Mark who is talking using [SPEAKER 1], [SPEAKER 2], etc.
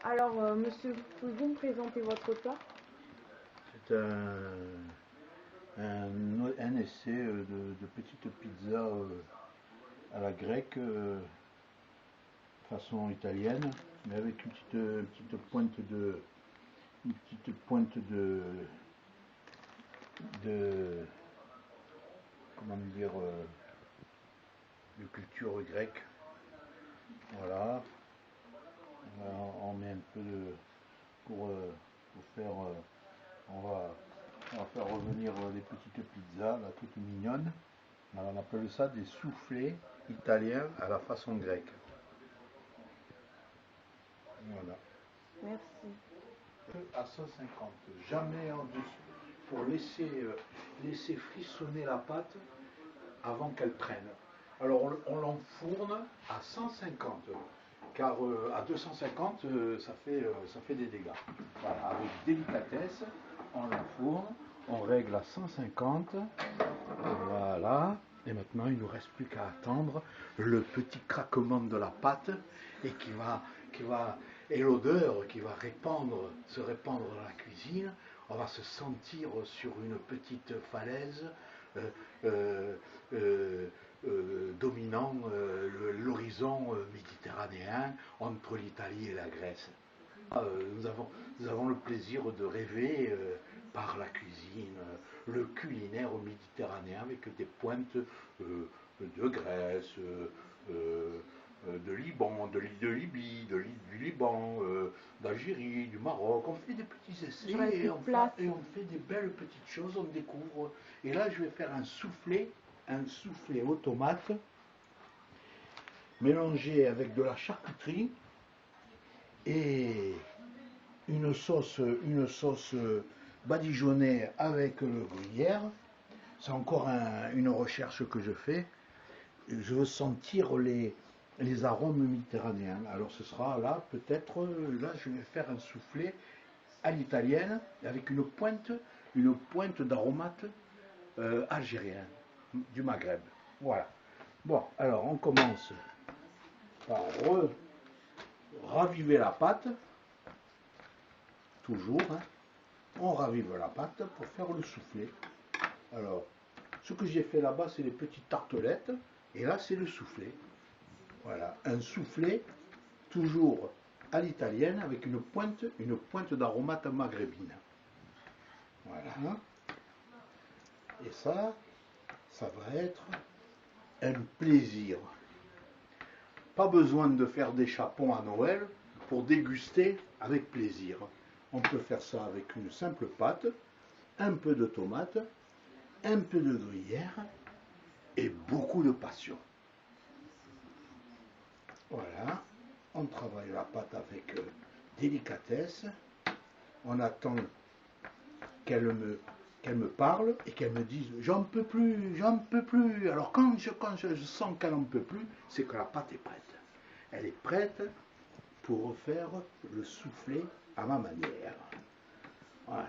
[SPEAKER 1] Alors, monsieur, pouvez-vous me présenter votre plat?
[SPEAKER 2] C'est un essai de petite pizza à la grecque, façon italienne, mais avec une petite pointe de comment dire, de culture grecque. Voilà. On met un peu pour faire, on va faire revenir les petites pizzas là, toutes mignonnes. Alors, on appelle ça des soufflés italiens à la façon grecque. Voilà.
[SPEAKER 1] Merci.
[SPEAKER 2] À 150, jamais en dessous, pour laisser frissonner la pâte avant qu'elle prenne. Alors on l'enfourne à 150, car à 250 ça fait des dégâts. Voilà, avec délicatesse, on l'enfourne, on règle à 150, voilà, et maintenant il ne nous reste plus qu'à attendre le petit craquement de la pâte et l'odeur qui va se répandre dans la cuisine. On va se sentir sur une petite falaise dominant l'horizon méditerranéen entre l'Italie et la Grèce. Nous avons le plaisir de rêver par la cuisine, le culinaire méditerranéen avec des pointes de Grèce, de Liban, de Libye, du Liban, d'Algérie, du Maroc. On fait des petits essais et on fait des belles petites choses, on découvre. Et là, je vais faire un soufflé aux tomates, mélangé avec de la charcuterie et une sauce badigeonnée avec le gruyère. C'est encore une recherche que je fais. Je veux sentir les arômes méditerranéens. Alors ce sera là, peut-être, là je vais faire un soufflé à l'italienne avec une pointe d'aromates algériens du Maghreb. Voilà. Bon, alors on commence par raviver la pâte. Toujours, hein. On ravive la pâte pour faire le soufflé. Alors, ce que j'ai fait là-bas, c'est les petites tartelettes, et là, c'est le soufflé. Voilà, un soufflé, toujours à l'italienne, avec une pointe d'aromates maghrébine. Voilà. Et ça va être un plaisir. Pas besoin de faire des chapons à Noël pour déguster avec plaisir. On peut faire ça avec une simple pâte, un peu de tomate, un peu de gruyère et beaucoup de passion. Voilà, on travaille la pâte avec délicatesse. On attend qu'elle me parle et qu'elle me dise « j'en peux plus, j'en peux plus ». Alors quand je sens qu'elle n'en peut plus, c'est que la pâte est prête. Elle est prête pour faire le soufflé à ma manière. Voilà.